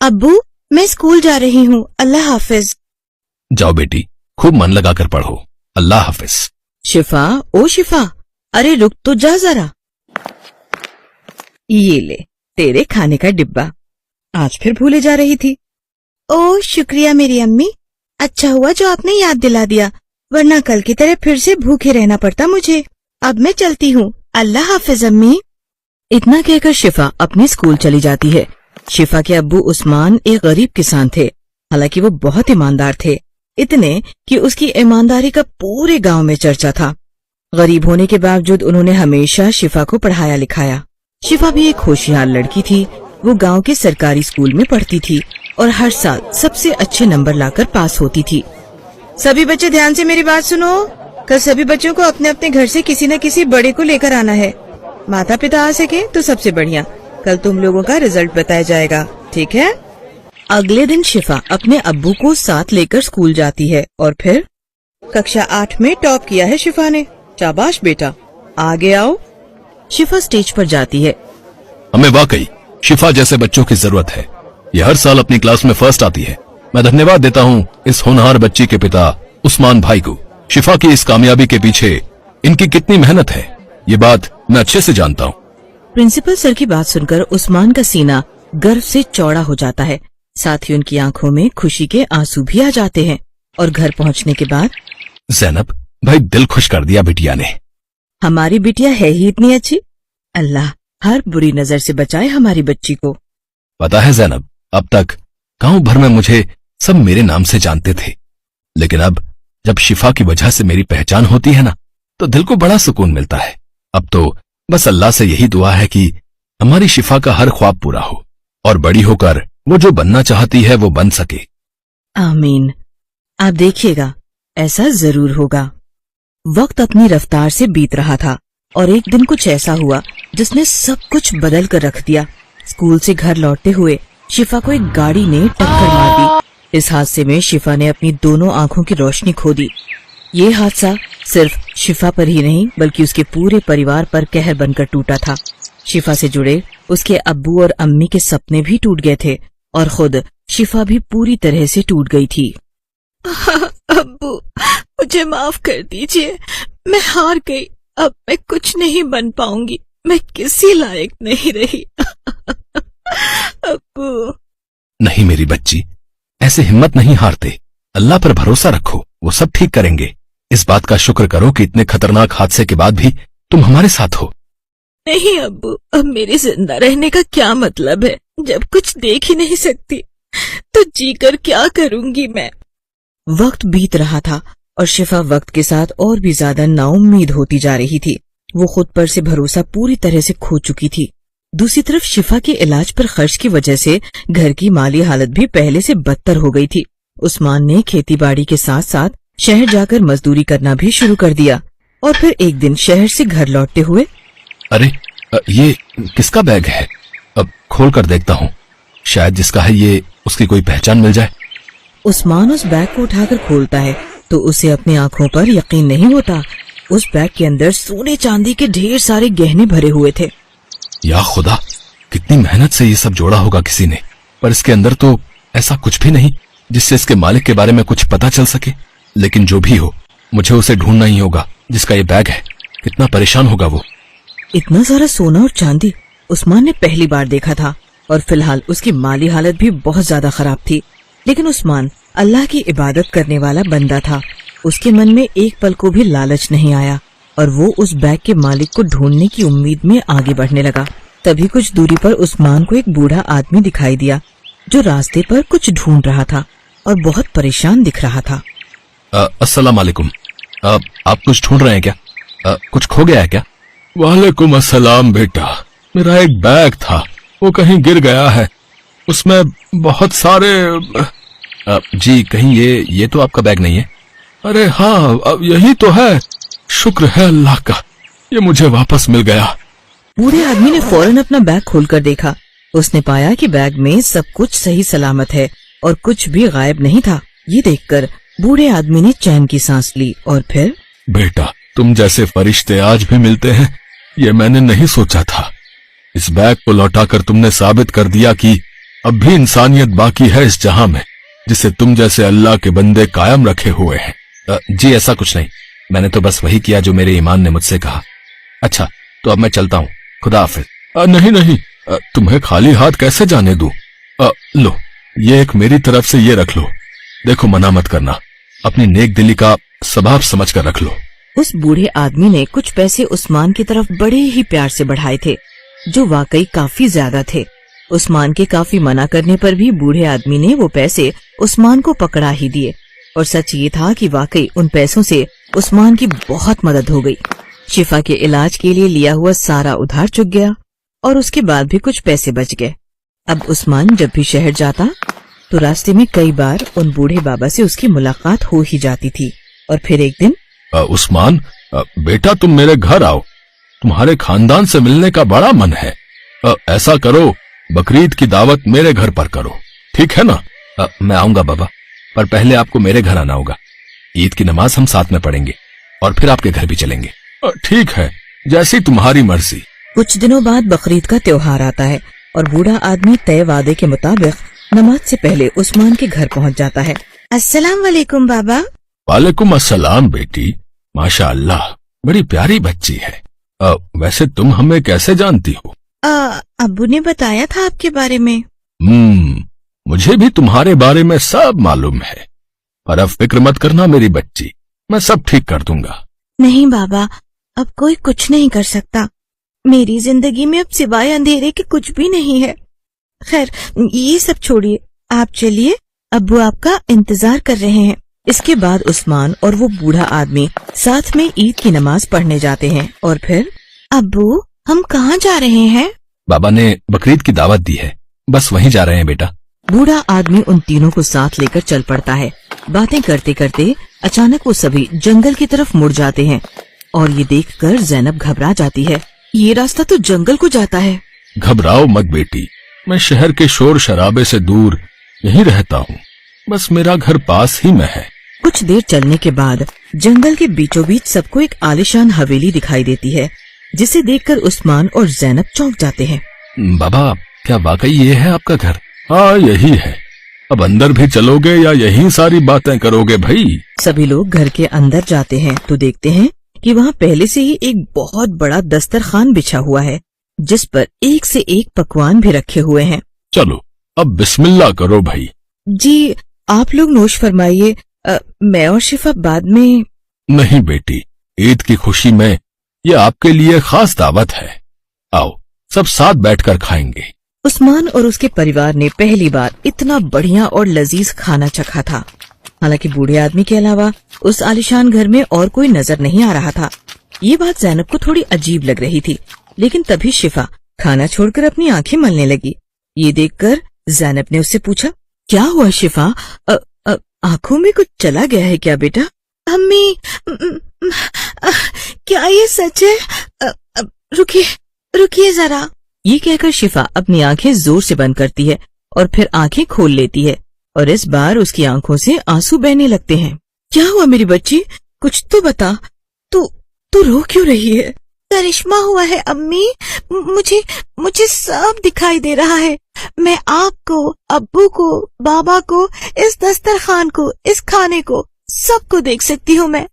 अब्बू मैं स्कूल जा रही हूँ, अल्लाह हाफिज। जाओ बेटी, खूब मन लगाकर पढ़ो। अल्लाह हाफिज। शिफा, ओ शिफा, अरे रुक तो जा जरा। ये ले तेरे खाने का डिब्बा, आज फिर भूले जा रही थी। ओ शुक्रिया मेरी अम्मी, अच्छा हुआ जो आपने याद दिला दिया, वरना कल की तरह फिर से भूखे रहना पड़ता मुझे। अब मैं चलती हूँ, अल्लाह हाफिज अम्मी। इतना कहकर शिफा अपने स्कूल चली जाती है। शिफा के अब्बू उस्मान एक गरीब किसान थे, हालांकि वो बहुत ईमानदार थे, इतने कि उसकी ईमानदारी का पूरे गांव में चर्चा था। गरीब होने के बावजूद उन्होंने हमेशा शिफा को पढ़ाया लिखाया। शिफा भी एक होशियार लड़की थी। वो गांव के सरकारी स्कूल में पढ़ती थी और हर साल सबसे अच्छे नंबर लाकर पास होती थी। सभी बच्चे ध्यान से मेरी बात सुनो, कल सभी बच्चों को अपने अपने घर से किसी न किसी बड़े को लेकर आना है। माता पिता आ सके तो सबसे बढ़िया, कल तुम लोगों का रिजल्ट बताया जाएगा, ठीक है? अगले दिन शिफा अपने अब्बू को साथ लेकर स्कूल जाती है और फिर कक्षा 8 में टॉप किया है शिफा ने। शाबाश बेटा, आगे आओ। शिफा स्टेज पर जाती है। हमें वाकई शिफा जैसे बच्चों की जरूरत है। ये हर साल अपनी क्लास में फर्स्ट आती है। मैं धन्यवाद देता हूँ इस होनहार बच्ची के पिता उस्मान भाई को। शिफा की इस कामयाबी के पीछे इनकी कितनी मेहनत है, ये बात मैं अच्छे से जानता हूँ। प्रिंसिपल सर की बात सुनकर उस्मान का सीना गर्व से चौड़ा हो जाता है, साथ ही उनकी आंखों में खुशी के आंसू भी आ जाते हैं। और घर पहुंचने के बाद, ज़ैनब भाई दिल खुश कर दिया बिटिया ने। हमारी बिटिया है ही इतनी अच्छी, अल्लाह हर बुरी नजर से बचाए हमारी बच्ची को। पता है ज़ैनब, अब तक गांव भर में मुझे सब मेरे नाम से जानते थे, लेकिन अब जब शिफा की वजह से मेरी पहचान होती है ना, तो दिल को बड़ा सुकून मिलता है। अब तो बस अल्लाह से यही दुआ है कि हमारी शिफा का हर ख्वाब पूरा हो और बड़ी होकर वो जो बनना चाहती है वो बन सके। आमीन। आप देखिएगा ऐसा जरूर होगा। वक्त अपनी रफ्तार से बीत रहा था और एक दिन कुछ ऐसा हुआ जिसने सब कुछ बदल कर रख दिया। स्कूल से घर लौटते हुए शिफा को एक गाड़ी ने टक्कर मार दी। इस हादसे में शिफा ने अपनी दोनों आंखों की रोशनी खो दी। ये हादसा सिर्फ शिफा पर ही नहीं बल्कि उसके पूरे परिवार पर कहर बनकर टूटा था। शिफा से जुड़े उसके अब्बू और अम्मी के सपने भी टूट गए थे और खुद शिफा भी पूरी तरह से टूट गई थी। अब्बू मुझे माफ कर दीजिए, मैं हार गई, अब मैं कुछ नहीं बन पाऊंगी, मैं किसी लायक नहीं रही। अब्बू। नहीं मेरी बच्ची, ऐसे हिम्मत नहीं हारते, अल्लाह पर भरोसा रखो, वो सब ठीक करेंगे। इस बात का शुक्र करो कि इतने खतरनाक हादसे के बाद भी तुम हमारे साथ हो। नहीं अब्बू, अब मेरे जिंदा रहने का क्या मतलब है, जब कुछ देख ही नहीं सकती तो जीकर क्या करूंगी मैं। वक्त बीत रहा था और शिफा वक्त के साथ और भी ज्यादा नाउम्मीद होती जा रही थी। वो खुद पर से भरोसा पूरी तरह से खो चुकी थी। दूसरी तरफ शिफा के इलाज पर खर्च की वजह से घर की माली हालत भी पहले से बदतर हो गई थी। उस्मान ने खेती बाड़ी के साथ साथ शहर जाकर मजदूरी करना भी शुरू कर दिया और फिर एक दिन शहर से घर लौटते हुए, अरे ये किसका बैग है? अब खोल कर देखता हूँ, शायद जिसका है ये उसकी कोई पहचान मिल जाए। उस्मान उस बैग को उठाकर खोलता है तो उसे अपनी आंखों पर यकीन नहीं होता। उस बैग के अंदर सोने चांदी के ढेर सारे गहने भरे हुए थे। या खुदा, कितनी मेहनत से ये सब जोड़ा होगा किसी ने, पर इसके अंदर तो ऐसा कुछ भी नहीं जिससे इसके मालिक के बारे में कुछ पता चल सके। लेकिन जो भी हो, मुझे उसे ढूंढना ही होगा जिसका ये बैग है। कितना परेशान होगा वो। इतना सारा सोना और चांदी उस्मान ने पहली बार देखा था और फिलहाल उसकी माली हालत भी बहुत ज्यादा खराब थी। लेकिन उस्मान अल्लाह की इबादत करने वाला बंदा था। उसके मन में एक पल को भी लालच नहीं आया और वो उस बैग के मालिक को ढूंढने की उम्मीद में आगे बढ़ने लगा। तभी कुछ दूरी पर उस्मान को एक बूढ़ा आदमी दिखाई दिया जो रास्ते पर कुछ ढूंढ रहा था और बहुत परेशान दिख रहा था। अस्सलाम वालेकुम, आप कुछ ढूंढ रहे हैं क्या? कुछ खो गया है क्या? वालेकुम अस्सलाम बेटा, मेरा एक बैग था, वो कहीं गिर गया है, उसमें बहुत सारे जी कहीं ये तो आपका बैग नहीं है? अरे हाँ, अब यही तो है, शुक्र है अल्लाह का, ये मुझे वापस मिल गया। बूढ़े आदमी ने फौरन अपना बैग खोलकर देखा। उसने पाया कि बैग में सब कुछ सही सलामत है और कुछ भी गायब नहीं था। ये देखकर बूढ़े आदमी ने चैन की सांस ली और फिर, बेटा तुम जैसे फरिश्ते आज भी मिलते हैं, ये मैंने नहीं सोचा था। इस बैग को लौटाकर तुमने साबित कर दिया कि अब भी इंसानियत बाकी है इस जहां में, जिसे तुम जैसे अल्लाह के बंदे कायम रखे हुए हैं। जी ऐसा कुछ नहीं, मैंने तो बस वही किया जो मेरे ईमान ने मुझसे कहा। अच्छा तो अब मैं चलता हूँ, खुदा हाफिज। नहीं नहीं, तुम्हें खाली हाथ कैसे जाने दूं? लो ये एक मेरी तरफ से ये रख लो, देखो मना मत करना, अपनी नेक दिली का स्वभाव समझ कर रख लो। उस बूढ़े आदमी ने कुछ पैसे उस्मान की तरफ बड़े ही प्यार से बढ़ाए थे, जो वाकई काफी ज्यादा थे। उस्मान के काफी मना करने पर भी बूढ़े आदमी ने वो पैसे उस्मान को पकड़ा ही दिए, और सच ये था कि वाकई उन पैसों से उस्मान की बहुत मदद हो गई। शिफा के इलाज के लिए लिया हुआ सारा उधार चुक गया और उसके बाद भी कुछ पैसे बच गए। अब उस्मान जब भी शहर जाता तो रास्ते में कई बार उन बूढ़े बाबा से उसकी मुलाकात हो ही जाती थी। और फिर एक दिन, उस्मान बेटा तुम मेरे घर आओ, तुम्हारे खानदान से मिलने का बड़ा मन है। ऐसा करो बकरीद की दावत मेरे घर पर करो, ठीक है ना? मैं आऊंगा बाबा, पर पहले आपको मेरे घर आना होगा। ईद की नमाज हम साथ में पढ़ेंगे और फिर आपके घर भी चलेंगे। ठीक है, जैसी तुम्हारी मर्जी। कुछ दिनों बाद बकरीद का त्योहार आता है और बूढ़ा आदमी तय वादे के मुताबिक नमाज से पहले उस्मान के घर पहुंच जाता है। अस्सलाम वालेकुम बाबा। वालेकुम अस्सलाम बेटी, माशा अल्लाह बड़ी प्यारी बच्ची है। वैसे तुम हमें कैसे जानती हो? अब्बू ने बताया था आपके बारे में। मुझे भी तुम्हारे बारे में सब मालूम है, पर अब फिक्र मत करना मेरी बच्ची, मैं सब ठीक कर दूंगा। नहीं बाबा, अब कोई कुछ नहीं कर सकता। मेरी जिंदगी में अब सिवाय अंधेरे के कुछ भी नहीं है। खैर ये सब छोड़िए, आप चलिए, अब्बू आपका इंतजार कर रहे हैं। इसके बाद उस्मान और वो बूढ़ा आदमी साथ में ईद की नमाज पढ़ने जाते हैं। और फिर, अब्बू हम कहाँ जा रहे हैं? बाबा ने बकरीद की दावत दी है, बस वहीं जा रहे हैं बेटा। बूढ़ा आदमी उन तीनों को साथ लेकर चल पड़ता है। बातें करते करते अचानक वो सभी जंगल की तरफ मुड़ जाते हैं और ये देखकर ज़ैनब घबरा जाती है। ये रास्ता तो जंगल को जाता है। घबराओ मत बेटी, मैं शहर के शोर शराबे से दूर यहीं रहता हूँ, बस मेरा घर पास ही में है। कुछ देर चलने के बाद जंगल के बीचों बीच सबको एक आलीशान हवेली दिखाई देती है, जिसे देखकर उस्मान और ज़ैनब चौंक जाते हैं। बाबा क्या वाकई ये है आपका घर? हाँ यही है। अब अंदर भी चलोगे या यहीं सारी बातें करोगे भाई? सभी लोग घर के अंदर जाते हैं तो देखते हैं कि वहाँ पहले से ही एक बहुत बड़ा दस्तरखान बिछा हुआ है, जिस पर एक से एक पकवान भी रखे हुए हैं। चलो अब बिस्मिल्लाह करो भाई। जी आप लोग नोश फरमाइए, मैं और शिफा बाद में। नहीं बेटी, ईद की खुशी में ये आपके लिए खास दावत है, आओ सब साथ बैठकर खाएंगे। उस्मान और उसके परिवार ने पहली बार इतना बढ़िया और लजीज खाना चखा था। हालांकि बूढ़े आदमी के अलावा उस आलिशान घर में और कोई नजर नहीं आ रहा था। ये बात ज़ैनब को थोड़ी अजीब लग रही थी, लेकिन तभी शिफा खाना छोड़कर अपनी आंखें मलने लगी। ये देखकर ज़ैनब ने उससे पूछा, क्या हुआ शिफा, आंखों में कुछ चला गया है क्या बेटा? अम्मी, क्या ये सच है? रुकिए जरा। ये कहकर शिफा अपनी आंखें जोर से बंद करती है और फिर आंखें खोल लेती है, और इस बार उसकी आंखों से आंसू बहने लगते हैं। क्या हुआ मेरी बच्ची, कुछ तो बता, तू रो क्यों रही है? करिश्मा हुआ है अम्मी, मुझे सब दिखाई दे रहा है। मैं आपको, अब्बू को, बाबा को, इस दस्तरखान को, इस खाने को, सबको देख सकती हूँ मैं।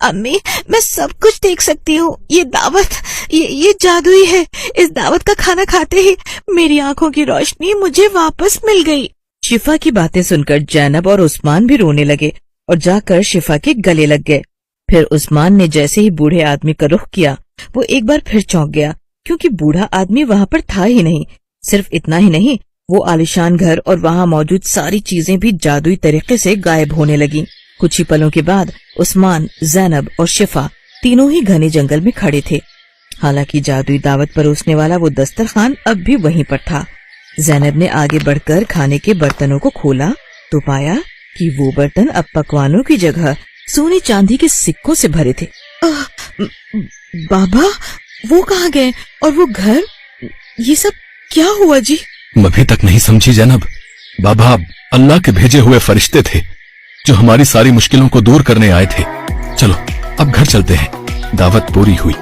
अम्मी मैं सब कुछ देख सकती हूँ। ये दावत, ये जादुई है। इस दावत का खाना खाते ही मेरी आंखों की रोशनी मुझे वापस मिल गई। शिफा की बातें सुनकर ज़ैनब और उस्मान भी रोने लगे और जाकर शिफा के गले लग गए। फिर उस्मान ने जैसे ही बूढ़े आदमी का रुख किया, वो एक बार फिर चौंक गया, क्योंकि बूढ़ा आदमी वहाँ पर था ही नहीं। सिर्फ इतना ही नहीं, वो आलिशान घर और वहाँ मौजूद सारी चीजें भी जादुई तरीके से गायब होने लगी। कुछ ही पलों के बाद उस्मान, ज़ैनब और शिफा तीनों ही घने जंगल में खड़े थे। हालांकि जादुई दावत परोसने वाला वो दस्तरखान अब भी वहीं पर था। ज़ैनब ने आगे बढ़कर खाने के बर्तनों को खोला तो पाया कि वो बर्तन अब पकवानों की जगह सोने चांदी के सिक्कों से भरे थे। बाबा वो कहाँ गए, और वो घर, ये सब क्या हुआ जी? अभी तक नहीं समझी ज़ैनब, बाबा अल्लाह के भेजे हुए फरिश्ते थे जो हमारी सारी मुश्किलों को दूर करने आए थे। चलो अब घर चलते हैं, दावत पूरी हुई।